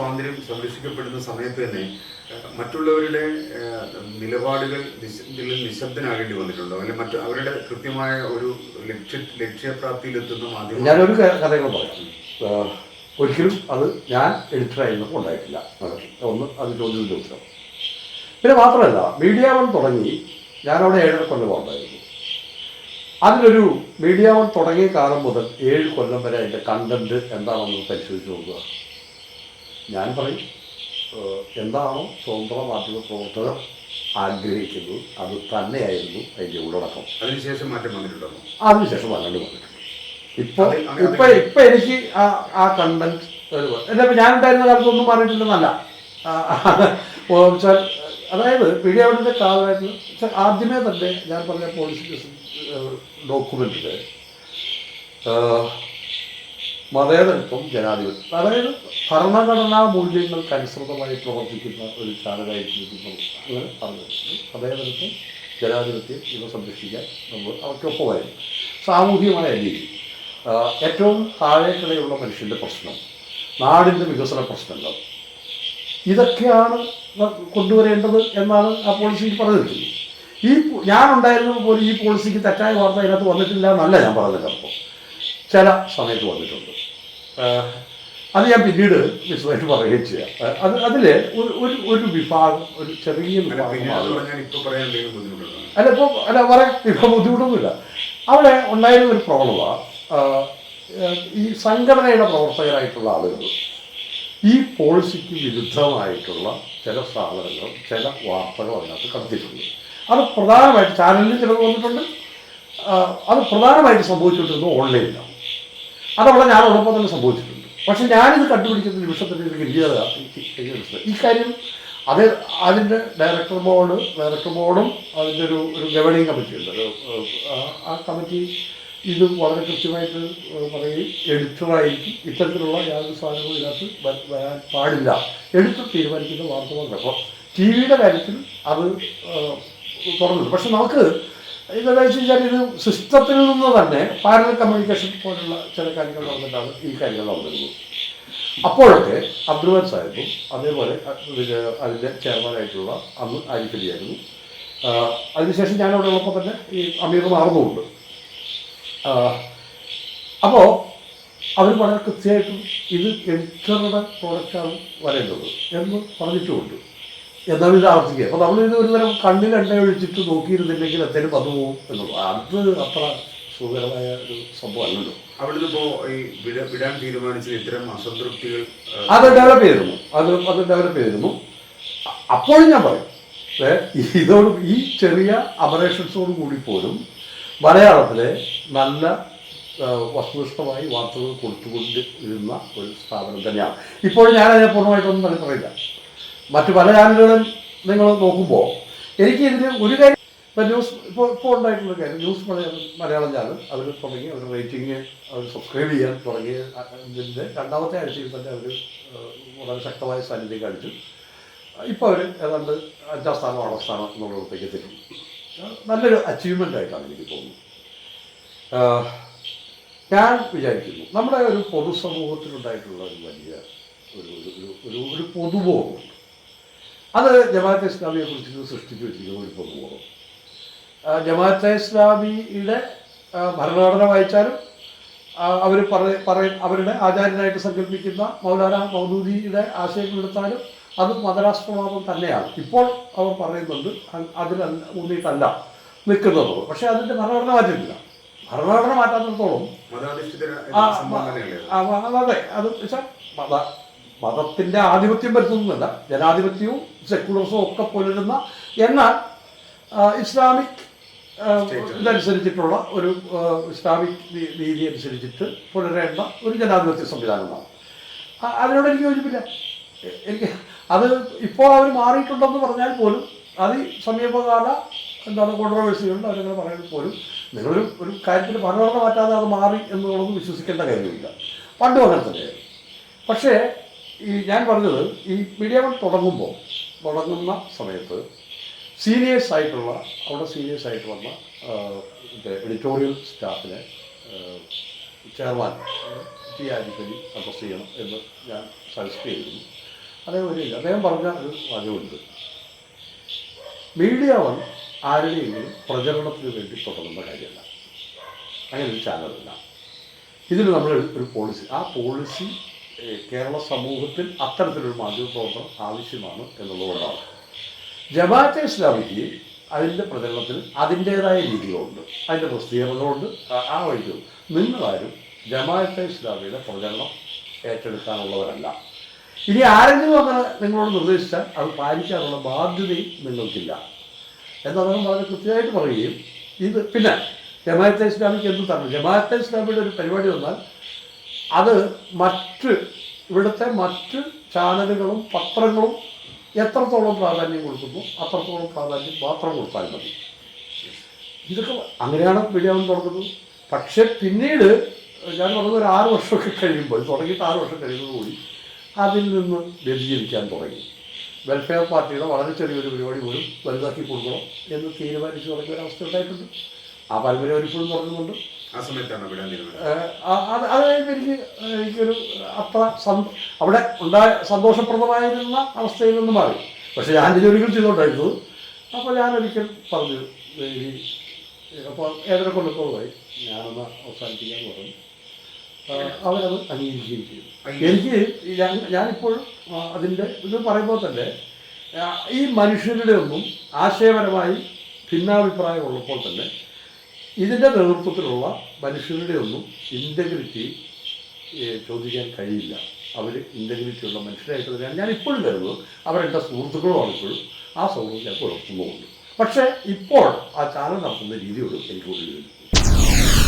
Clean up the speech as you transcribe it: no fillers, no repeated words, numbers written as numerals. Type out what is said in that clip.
സ്വാതന്ത്ര്യം സംരക്ഷിക്കപ്പെടുന്ന സമയത്ത് തന്നെ മറ്റുള്ളവരുടെ നിലപാടുകൾ നിശബ്ദനാകേണ്ടി വന്നിട്ടുണ്ടോ? അല്ലെങ്കിൽ അവരുടെ കൃത്യമായ ഒരു ലക്ഷ്യപ്രാപ്തിയിലെത്തുന്ന മാധ്യമം? ഞാനൊരു കഥകൾ പറയാം. ഒരിക്കലും അത് ഞാൻ എഡിറ്ററായിരുന്നപ്പോൾ ഉണ്ടായിട്ടില്ല. ഒന്ന് അത് ചോദ്യത്തിൻ്റെ ഉത്തരം. പിന്നെ മാത്രമല്ല, മീഡിയ വൺ തുടങ്ങി ഞാനവിടെ 7.5 കൊല്ലം ഉണ്ടായിരുന്നു. അതിലൊരു മീഡിയ വൺ തുടങ്ങിയ കാലം മുതൽ 7 കൊല്ലം വരെ അതിൻ്റെ കണ്ടന്റ് എന്താണെന്ന് പരിശോധിച്ച് നോക്കുക. ഞാൻ പറയും, എന്താണോ സ്വതന്ത്ര മാധ്യമ പ്രവർത്തകർ ആഗ്രഹിക്കുന്നത് അത് തന്നെയായിരുന്നു അതിൻ്റെ ഉള്ളടക്കം. അതിനുശേഷം മാറ്റം വന്നിട്ടുണ്ടോ? അതിനുശേഷം വല്ലാണ്ട് വന്നിട്ടുണ്ട്. ഇപ്പം എനിക്ക് ആ കണ്ടന്റ് എന്താ ഞാനുണ്ടായിരുന്ന കാലത്തൊന്നും മാറിയിട്ടില്ലെന്നല്ല. അതായത് മീഡിയ വണ്ണിൻ്റെ കാലമായിട്ട് ആദ്യമേ തന്നെ ഞാൻ പറഞ്ഞ പോളിസി ഡോക്യുമെൻറ്റിൽ മതേതരത്വം, ജനാധിപത്യം, അതായത് ഭരണഘടനാ മൂല്യങ്ങൾക്ക് അനുസൃതമായി പ്രവർത്തിക്കുന്ന ഒരു ചാനലായിരിക്കും അങ്ങനെ പറഞ്ഞിട്ടുണ്ട്. മതേതരത്വം, ജനാധിപത്യം ഇവ സംരക്ഷിക്കാൻ നമ്മൾ അവർക്കൊപ്പമായിരുന്നു. സാമൂഹികമായ രീതി, ഏറ്റവും താഴേക്കിടയുള്ള മനുഷ്യൻ്റെ പ്രശ്നം, നാടിൻ്റെ വികസന പ്രശ്നങ്ങൾ, ഇതൊക്കെയാണ് കൊണ്ടുവരേണ്ടത് എന്നാണ് ആ പോളിസിയിൽ പറഞ്ഞിരിക്കുന്നത്. ഞാനുണ്ടായിരുന്നത് പോലും ഈ പോളിസിക്ക് തെറ്റായ വാർത്ത അതിനകത്ത് വന്നിട്ടില്ല എന്നല്ല ഞാൻ പറഞ്ഞത്. അപ്പോൾ ചില സമയത്ത് വന്നിട്ടുണ്ട്. അത് ഞാൻ പിന്നീട് വിശദമായിട്ട് പറയുകയും ചെയ്യാം. അതിൽ ഒരു വിഭാഗം, ഒരു ചെറിയ വിഭാഗം, പറയാം, ഇപ്പം ബുദ്ധിമുട്ടൊന്നുമില്ല. അവിടെ ഉണ്ടായിരുന്ന ഒരു പ്രവണത, ഈ സംഘടനയുടെ പ്രവർത്തകരായിട്ടുള്ള ആളുകൾ ഈ പോളിസിക്ക് വിരുദ്ധമായിട്ടുള്ള ചില സാധനങ്ങൾ, ചില വാർത്തകൾ അതിനകത്ത് കടത്തിയിട്ടുണ്ട്. അത് പ്രധാനമായിട്ട് ചാനലിൽ ചിലത് വന്നിട്ടുണ്ട്. അത് പ്രധാനമായിട്ട് സംഭവിച്ചുകൊണ്ടിരുന്നത് ഓൺലൈനിലാണ്. അതവിടെ ഞാനോടൊപ്പം തന്നെ സംഭവിച്ചിട്ടുണ്ട്. പക്ഷെ ഞാനിത് കണ്ടുപിടിക്കുന്ന നിമിഷത്തിൽ ഇത് ഈ കാര്യം അത് അതിൻ്റെ ഡയറക്ടർ ബോർഡും അതിൻ്റെ ഒരു ഗവേണിംഗ് കമ്മിറ്റി ഉണ്ട്. ആ കമ്മിറ്റി ഇത് വളരെ കൃത്യമായിട്ട് പറയുകയും എഡിറ്ററായിരിക്കും ഇത്തരത്തിലുള്ള യാതൊരു സാധനങ്ങളും ഇതിനകത്ത് വരാൻ പാടില്ല, എഡിറ്റർ തീരുമാനിക്കുന്ന വാർത്തകളുണ്ട്. അപ്പോൾ ടി വിയുടെ കാര്യത്തിൽ അത് തുറന്നില്ല. പക്ഷെ നമുക്ക് ഇതെന്താ വെച്ച് കഴിഞ്ഞാൽ ഇത് സിസ്റ്റത്തിൽ നിന്ന് തന്നെ പാരലൽ കമ്മ്യൂണിക്കേഷൻ പോലുള്ള ചില കാര്യങ്ങൾ നടന്നിട്ടാണ് ഈ കാര്യങ്ങൾ നടന്നിരുന്നത്. അപ്പോഴൊക്കെ അബ്ദുൽ സാഹിബും അതേപോലെ അതിൻ്റെ ചെയർമാനായിട്ടുള്ള അന്ന് ആരിഫലിയായിരുന്നു. അതിനുശേഷം ഞാനവിടെ ഉള്ളപ്പോൾ തന്നെ ഈ അമീർ മാറുന്നുമുണ്ട്. അപ്പോൾ അവർ വളരെ കൃത്യമായിട്ടും ഇത് എഡിറ്ററുടെ പ്രോഡക്റ്റാണ് വരേണ്ടത് എന്ന് പറഞ്ഞിട്ടുമുണ്ട്. എന്നാലും ഇത് ആവർത്തിക്കുക. അപ്പോൾ നമ്മളിത് ഒരുതരം കണ്ണിൽ എണ്ണ ഒഴിച്ചിട്ട് നോക്കിയിരുന്നില്ലെങ്കിൽ എന്തേലും വന്നു പോകും എന്നുള്ളൂ. അത് അത്ര സുഖകരമായ ഒരു സംഭവം അല്ലല്ലോ. അവിടുന്ന് ഇപ്പോൾ ഈ വിടാൻ തീരുമാനിച്ച ഇത്തരം അസംതൃപ്തികൾ അത് ഡെവലപ്പ് ചെയ്തിരുന്നു. അപ്പോഴും ഞാൻ പറയും, ഈ ചെറിയ അബറേഷൻസോട് കൂടി പോലും മലയാളത്തിലെ നല്ല വസ്തുനിഷ്ഠമായി വാർത്തകൾ കൊടുത്തുകൊണ്ടിരുന്ന ഒരു സ്ഥാപനം തന്നെയാണ്. ഇപ്പോഴും ഞാനതിനെ പൂർണ്ണമായിട്ടൊന്നും തന്നെ പറയില്ല. മറ്റു പല ചാനലുകളും നിങ്ങൾ നോക്കുമ്പോൾ എനിക്ക് ഇതിന് ഒരു കാര്യം, ഇപ്പം ന്യൂസ് ഇപ്പോൾ ഉണ്ടായിട്ടുള്ള കാര്യം, ന്യൂസ് മലയാളം ചാനൽ അവർ തുടങ്ങി, അവർ റേറ്റിംഗ് അവർ സബ്സ്ക്രൈബ് ചെയ്യാൻ തുടങ്ങിയ ഇതിൻ്റെ 2ാമത്തെ ആഴ്ചയിൽ തന്നെ അവർ വളരെ ശക്തമായ സാന്നിധ്യം കാണിച്ചു. ഇപ്പോൾ അവർ ഏതാണ്ട് 5ാം സ്ഥാനം 6ാം സ്ഥാനം എന്നുള്ളിടത്തേക്ക് എത്തിയിട്ടുണ്ട്. നല്ലൊരു അച്ചീവ്മെൻ്റ് ആയിട്ടാണ് എനിക്ക് തോന്നുന്നത്. ഞാൻ വിചാരിക്കുന്നു നമ്മുടെ ഒരു പൊതുസമൂഹത്തിലുണ്ടായിട്ടുള്ള ഒരു വലിയ ഒരു പൊതുബോധമുണ്ട്. അത് ജമാഅത്തെ ഇസ്ലാമിയെ കുറിച്ച് സൃഷ്ടിച്ചു വെച്ചിരിക്കുന്ന ഒരു പൊതുബോധം. ജമാഅത്തെ ഇസ്ലാമിയുടെ ഭരണഘടന വായിച്ചാലും അവർ അവരുടെ ആചാര്യനായിട്ട് സങ്കല്പിക്കുന്ന മൗലാന മൗദൂദിയുടെ ആശയങ്ങളെടുത്താലും അത് മതരാഷ്ട്രവാദം തന്നെയാണ്. ഇപ്പോൾ അവർ പറയുന്നുണ്ട് അതിലല്ല ഊന്നിയിട്ടല്ല നിൽക്കുന്നത്. പക്ഷേ അതിൻ്റെ ഭരണഘടന മാറ്റിയിട്ടില്ല. ഭരണഘടന മാറ്റാത്തിടത്തോളം അതെ, അത് വെച്ചാൽ മതത്തിൻ്റെ ആധിപത്യം വരുത്തുന്നതല്ല, ജനാധിപത്യവും സെക്യുലറിസവും ഒക്കെ പുലരുന്ന, എന്നാൽ ഇസ്ലാമിക് ഇതനുസരിച്ചിട്ടുള്ള ഒരു ഇസ്ലാമിക് രീതി അനുസരിച്ചിട്ട് പുലരേണ്ട ഒരു ജനാധിപത്യ സംവിധാനമാണ്. അതിനോട് എനിക്ക് യോജിപ്പില്ല. എനിക്ക് അത് ഇപ്പോൾ അവർ മാറിയിട്ടുണ്ടെന്ന് പറഞ്ഞാൽ പോലും അത് സമീപകാല കോൺട്രവേഴ്സികളുണ്ട്. അവരങ്ങനെ പറയുന്നത് പോലും നിങ്ങളൊരു കാര്യത്തിൽ ഭരണഘടന മാറ്റാതെ അത് മാറി എന്നുള്ളത് വിശ്വസിക്കേണ്ട കാര്യമില്ല. പണ്ടും അങ്ങനെ തന്നെയായിരുന്നു. പക്ഷേ ഞാൻ പറഞ്ഞത് ഈ മീഡിയ വൺ തുടങ്ങുന്ന സമയത്ത് സീനിയേഴ്സായിട്ട് വന്ന എഡിറ്റോറിയൽ സ്റ്റാഫിനെ ചെയർമാൻ ടി ആരിഫലി അഡ്രസ് ചെയ്യണം എന്ന് ഞാൻ സജസ്റ്റ് ചെയ്തിരുന്നു. അദ്ദേഹം പറഞ്ഞ ഒരു വാചകമുണ്ട്. മീഡിയ വൺ ആരുടെയെങ്കിലും പ്രചരണത്തിന് വേണ്ടി തുടങ്ങുന്ന കാര്യമല്ല, അങ്ങനെ ഒരു ചാനലല്ല. ഇതിൽ നമ്മൾ ഒരു പോളിസി, ആ പോളിസി കേരള സമൂഹത്തിൽ അത്തരത്തിലൊരു മാധ്യമപ്രവർത്തനം ആവശ്യമാണ് എന്നുള്ളതുകൊണ്ടാണ്. ജമാഅത്തെ ഇസ്ലാമിക്ക് അതിൻ്റെ പ്രചരണത്തിന് അതിൻ്റേതായ രീതികളുണ്ട്, അതിൻ്റെ പ്രസിദ്ധീകരണങ്ങളുണ്ട്. ആ വഴിക്ക് നിങ്ങളാരും ജമാഅത്തെ ഇസ്ലാമിയുടെ പ്രചരണം ഏറ്റെടുക്കാനുള്ളവരല്ല. ഇനി ആരെങ്കിലും അങ്ങനെ നിങ്ങളോട് നിർദ്ദേശിച്ചാൽ അത് പാലിക്കാനുള്ള ബാധ്യതയും നിങ്ങൾക്കില്ല എന്നദ്ദേഹം വളരെ കൃത്യമായിട്ട് പറയുകയും ഇത് പിന്നെ ജമാഅത്തെ ഇസ്ലാമിക്ക് എന്ത് തരണം, ജമാഅത്തെ ഇസ്ലാമിയുടെ ഒരു പരിപാടി വന്നാൽ അത് ഇവിടുത്തെ മറ്റ് ചാനലുകളും പത്രങ്ങളും എത്രത്തോളം പ്രാധാന്യം കൊടുക്കുന്നു അത്രത്തോളം പ്രാധാന്യം മാത്രം കൊടുത്താൽ മതി. ഇതൊക്കെ അങ്ങനെയാണ് മീഡിയ വൺ തുടങ്ങുന്നത്. പക്ഷെ പിന്നീട് ഞാൻ പറഞ്ഞത് ഒരു 6 വർഷമൊക്കെ കഴിയുമ്പോൾ, തുടങ്ങിയിട്ട് 6 വർഷം കഴിയുന്നതുകൂടി അതിൽ നിന്ന് വ്യതിചലിക്കാൻ തുടങ്ങി. വെൽഫെയർ പാർട്ടിയുടെ വളരെ ചെറിയൊരു പരിപാടി പോലും വലുതാക്കി കൊടുക്കണം എന്ന് തീരുമാനിച്ചു തുടങ്ങിയ ഒരവസ്ഥ ഉണ്ടായിട്ടുണ്ട്. ആ പാരമ്പര്യം ഒരിപ്പോഴും തുടങ്ങുന്നുണ്ട്. ആ സമയത്താണ് അത് എനിക്കൊരു അത്ര അവിടെ സന്തോഷപ്രദമായിരുന്ന അവസ്ഥയിൽ നിന്ന് മാറി. പക്ഷെ ഞാൻ ജോലികൾ ചെയ്തുകൊണ്ടായിരുന്നത്. അപ്പോൾ ഞാനൊരിക്കൽ പറഞ്ഞു, അപ്പോൾ ഏതൊരു കൊല്ലത്തോളമായി ഞാനൊന്ന് അവസാനിപ്പിക്കാമെന്ന് പറഞ്ഞു. അവരത് അംഗീകരിക്കുകയും ചെയ്തു. എനിക്ക് ഞാനിപ്പോഴും അതിൻ്റെ ഇത് പറയുമ്പോൾ തന്നെ ഈ മനുഷ്യരുടെ ഒന്നും ആശയപരമായി ഭിന്നാഭിപ്രായമുള്ളപ്പോൾ തന്നെ ഇതിൻ്റെ നേതൃത്വത്തിലുള്ള മനുഷ്യരുടെ ഒന്നും ഇൻ്റഗ്രിറ്റി ചോദിക്കാൻ കഴിയില്ല. അവർ ഇൻ്റഗ്രിറ്റിയുള്ള മനുഷ്യരായിട്ട് തന്നെയാണ് ഞാൻ ഇപ്പോഴും കരുതുന്നത്. അവരെൻ്റെ സുഹൃത്തുക്കളുമാണ് ഇപ്പോഴും. ആ സൗഹൃദം ഞാൻ പുലർത്തുന്നുമുണ്ട്. പക്ഷേ ഇപ്പോൾ ആ ചാനൽ നടത്തുന്ന രീതിയോട് എനിക്ക് കൂടുതൽ